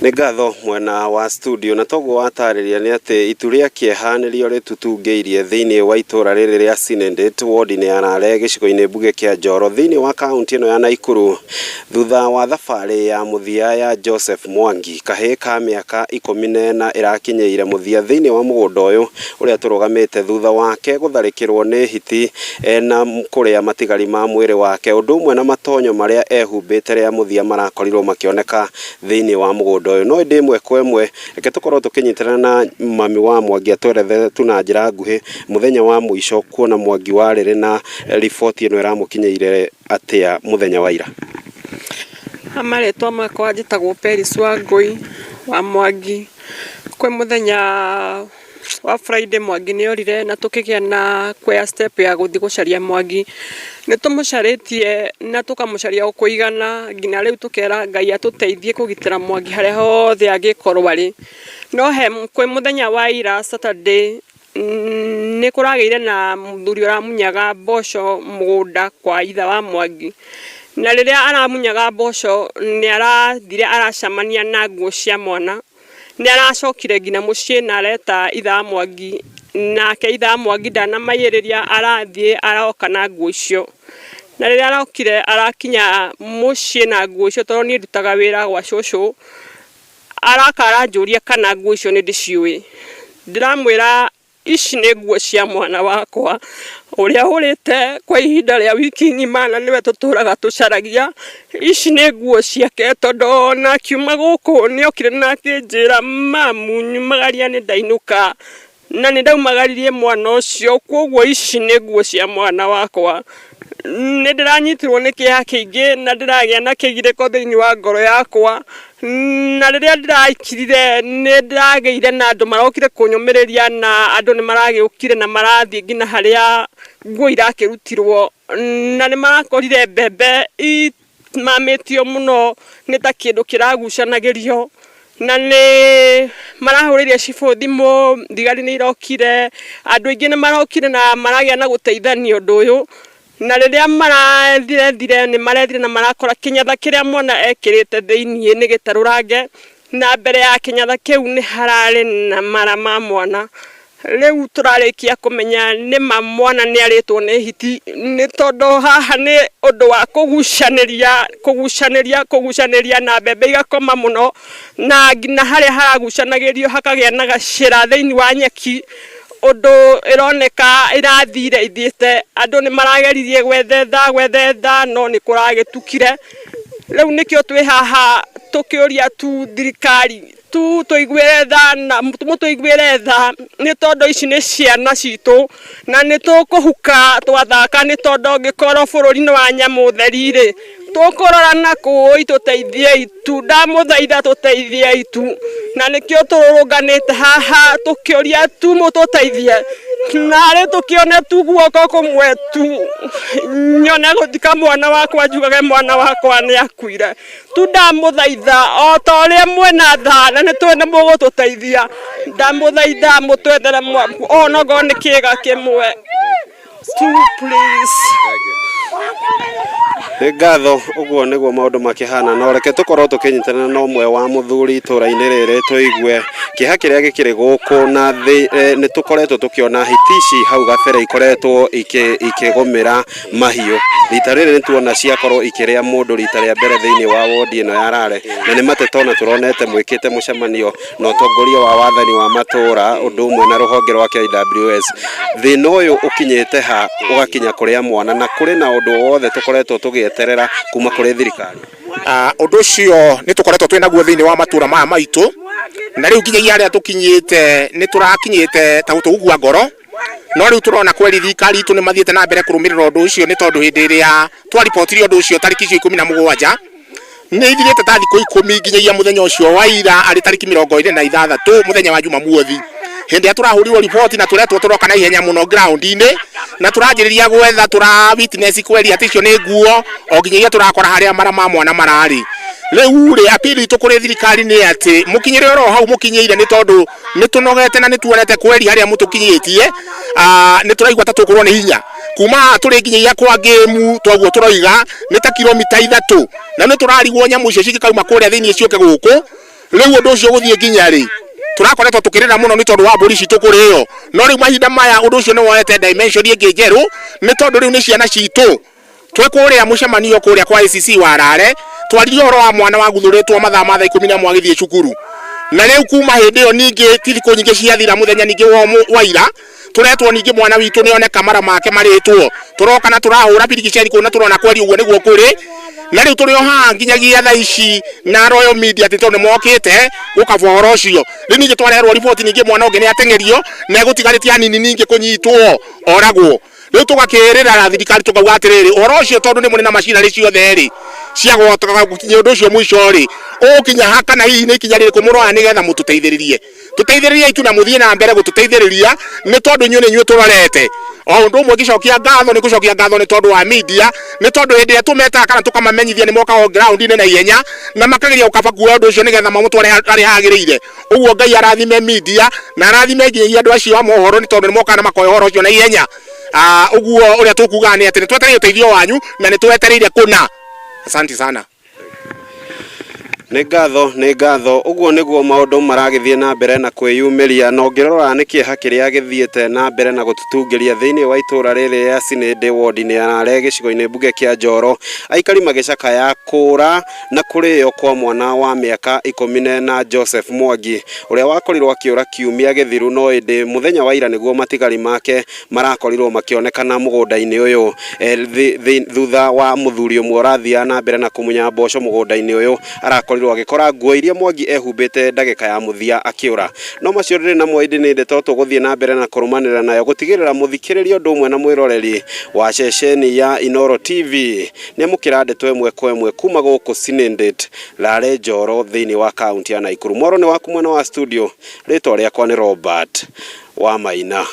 Nĩ ngatho mwena wa studio na toguo watariria nĩ atĩ itu rĩa kĩeha nĩrĩo rĩtutungĩirie thĩinĩ wa itũra rĩrĩ rĩa Syndate ward-inĩ ya Rale gĩcigo-inĩ mbuge kĩa Njoro thĩinĩ wa kaunti ĩno ya Nakuru thutha wa thabarĩ ya mũthia ya Joseph Mwangi kahĩĩ ka mĩaka 14 ĩrakinyĩire mũthia thĩinĩ wa mũgũnda ũyũ ũrĩa tũrũgamĩte thutha wake gũtharĩkĩrwo nĩ hiti na kũrĩa matigari ma mwĩrĩ wake ũndũ ũmwe na matonyo marĩa ehumbĩte rĩa mũthia marakorirwo makĩoneka thĩinĩ wa mũgũnda no ĩndĩ ĩmwe kwa ĩmwe reke tũkorwo tũkĩnyitana na mami wa Mwangi atwerethe tuna njĩra nguhĩ mũthenya wa mũico kuona Mwangi warĩrĩ na riboti ĩno ĩramũkinyĩire atĩa mũthenya wa ira. Amaretwa makwa njĩtagwo Peris Wangui wa Mwangi kwĩ mũthenya wa Friday Mwangi nĩ orire na tũkĩgĩa na kuoya step ya gũthiĩ gũcaria Mwangi nĩ tũmũcarĩtie na tũkamũcaria kũigana nginya rĩu tũkera Ngai atũteithie kũgitĩra Mwangi harĩa hothe angĩkorwo arĩ no he kwĩ mũthenya wa ira Saturday nĩ kũragĩire na mũthuri ũramunyaga mboco mũgũnda kwa itha wa Mwangi na rĩrĩa aramunyaga mboco nĩ arathire aracamania na nguo cia mwana nĩ aracokire nginya mũciĩ na areta itha Mwangi nake itha Mwangi ndanamayĩrĩria arathiĩ aroka na nguo icio na rĩrĩa arokire arakinya mũciĩ na nguo icio tondũ niĩ ndutaga wĩra gwa cũcũ arakara njũria kana nguo icio nĩ ndĩciũĩ ndiramwĩra ici nĩ nguo cia mwana wakwa ũrĩa ũrĩte kwa ihinda rĩa wiki ng'ima na nĩwe tũtũraga tũcaragia ici nĩ nguo ciake tondũ na kiuma gũkũ nĩ okire na akĩnjĩra mamu nyumagaria nĩ ndainũka na nĩ ndaumagaririe mwana ũcio kwoguo ici nĩ nguo cia mwana wakwa nĩ ndĩranyitirwo nĩ kĩeha kĩingĩ na ndĩragĩa na kĩgirĩko thĩinĩ wa ngoro yakwa na rĩrĩa ndĩraikirire nĩ ndĩragĩire na andũ marokire kũnyũmĩrĩria na andũ nĩ maragĩũkire na marathiĩ nginya harĩa nguo irakĩrutirwo na nĩ marakorire mbembe mamĩtio mũno nĩ ta kĩndũ kĩragucanagĩrio na nĩ marahũrĩire cibũ thimũ thigari nĩ irokire andũ aingĩ nĩ marokire na maragĩa na gũteithania ũndũ ũyũ na rĩrĩa marathire nĩ marethire na marakora kĩnyatha kĩrĩa mwana ekĩrĩte thĩinĩ nĩ gĩtarũrange na mbere ya kĩnyatha kĩu nĩ hararĩ na mara ma mwana rĩu tũrarĩkia kũmenya nĩ mwana nĩ arĩtwo nĩ hiti nĩ tondũ haha nĩ ũndũ wa kũgucanĩria na mbembe igakoma mũno na nginya harĩa haragucanagĩrio hakagĩa na gacĩra thĩinĩ wa nyeki ũndũ ĩroneka ĩrathire ithiĩte andũ nĩ marageririe gwethetha no nĩ kũragĩtukire rĩu nĩkĩo twĩ haha tũkĩũria tu thirikari tũiguĩre tha na mũtũiguĩre tha nĩ tondũ ici nĩ ciana citũ na nĩ tũkũhuka twathaka nĩ tondũ ngĩkorwo bũrũri-inĩ wa nyamũ theri-rĩ tũkũrora na kũĩ tũteithie itu ndamũthaitha tũteithie itu na nĩkĩo tũrũrũnganĩte haha tũkĩũria tu mũtũteithie narĩ tũkĩone tu guoko kũmwe tu nyone gũthika mwana wakwa njugage mwana wakwa nĩ akuire tu ndamũthaitha o ta ũrĩa mwena tha na nĩ twene mũgũtũteithia ndamũthaitha mũtwethere onogo nĩ kĩĩga kĩmwe tu please. Nĩ ngatho ũguo nĩguo maũndũ makĩhana no reke tũkorwo tũkĩnyitana na ũmwe wa mũthuri itũra-inĩ rĩrĩ tũigue kĩeha kĩrĩa gĩkĩrĩ gũkũ na nĩ tũkoretwo tũkĩona hiti ici hau gabere ikoretwo ikĩgũmĩra mahiũ rita rĩrĩ nĩ tuona ciakorwo ikĩrĩa mũndũ rita rĩa mbere thĩinĩ wa wodi ĩno ya Rale na nĩ matetona tũronete mwĩkĩte mũcemanio na ũtongoria wa wathani wa matũra ũndũ ũmwe na rũhonge rwa KWS thĩna ũyũ ũkinyĩte ha ũgakinya kũrĩa mwana na kũrĩ na ũndũ wothe tũkoretwo tũgĩeterera kuma kũrĩ thirikari ũndũ ũcio nĩ tũkoretwo twĩ naguo thĩinĩ wa matũra maya maitũ na rĩu nginyagia harĩa tũkinyĩte nĩ tũrakinyĩte ta gũtũgua ngoro no rĩu tũrona kweri thirikari itũ nĩ mathiĩte na mbere kũrũmĩrĩra ũndũ ũcio nĩ tondũ hĩndĩ ĩrĩa twaripotirie ũndũ ũcio tarĩki 17 nĩ ithirĩte ta thikũ 10 nginyagia mũthenya ũcio wa ira arĩ tarĩki 26 mũthenya wa Jumamothi hĩndĩ ĩrĩa tũrahũrirwo riboti na tũretwo tũroka na ihenya mũno ground-inĩ na tũranjĩrĩria gwetha tũra witness kweri atĩ icio nĩ nguo o nginyagia tũrakora harĩa mara ma mwana mararĩ rĩu rĩ apili itũ kũrĩ thirikari nĩ atĩ mũkinyĩre oro hau mũkinyĩire nĩ tondũ nĩ tũnogete na nĩ tuonete kweri harĩa mũtũkinyĩtie nĩ tũraigua ta tũkorwo nĩ hinya kuma tũrĩ nginyagia kwa game twaguo tũroiga nĩ ta kilomita 3 na nĩ tũrarigwo nyamũ icio cigĩkauma kũrĩa thĩinĩ ciũke gũkũ riu undu ucio guthie nginya ri turakoretwo tukirira muno ni tondu wa mburi citu kuriyo no riu mahinda maya undu ucio ni woete dimension ingi njeru ni tondu riu ni ciana citu twekuria mucemanio kuria kwa ICC warare twaririe horo wa mwana wa guthuritwo mathaa ma 11 agithie cukuru na riu kuma hindi yo ningi tithiko nyingi ciathira muthenya ningi wa ira turetwo ningi mwana witu ni one kamara make maritwo turoka na turahura biriki ciari kuna turona kweri uguo niguo kuri na riu turi ha nginyagia thaa ici na Royal Media titonde mokite gukabwa horo ucio ri ningi twarerwo report ningi mwana ungi ni atengerio na gutigaritie anini ningi kunyitwo oragwo riu tugakirira thirikari tukauga atiriri horo ucio tondu ni munena macinari ciothe ri cia gwotoka gukinya undu ucio mwisho ri ukinya haka na hihi ni kinya riri kumurwa ni getha mututeithiririe itu na muthie na mbere gututeithiriria ni tondu inyu ni inyu turorete o undu umwe gicokia ngatho ni gucokia ngatho ni tondu wa media ni tondu hindi ya tumeta kana tukamamenyithia ni moka on ground ni na ihenya na makageria ukaba kuwa undu ucio ni getha mamutware ari hagirire uguo Ngai arathime media na arathime nginya andu acio a mohoro ni tondu ni moka na makoya horo ucio na ihenya uguo uria tukuga ni ati ni twetereire uteithio wanyu na ni twetereire kuna. Asante sana. Nĩ ngatho uguo niguo maundu maragithie na mbere na kwiyumiria na ngirora ni kieha kiria githiete na mbere na gututungiria thiini wa itura riri ya Sinende ward ni Arare gicigo-ini mbuge kia Njoro aikari magicaka ya kura na kuriyo kwa mwana wa miaka 10 na Joseph Mwangi uria wakorirwo akiura kiumia githiru no indi muthenya wa ira niguo matigari make marakorirwo makionekana mugunda-ini uyu thutha wa muthuri umwe urathia na mbere na kumunya mboco mugunda-ini uyu arakorirwo agikora nguo iria Mwangi ehumbite ndagika ya muthia akiura no macio riri na mwaidi ni ndeto tuguthie na mbere na kurumanira nayo gutigirira muthikiririo ndumwe na mwiroreri wa ceceni ya Inoro TV ni mukira ndeto emwe kwa emwe kuma guku Sinendet Rare Njoro thiini wa kaunti ya Nakuru. Moro ni waku mwena wa studio ritwa riakwa ni Robert wa Maina.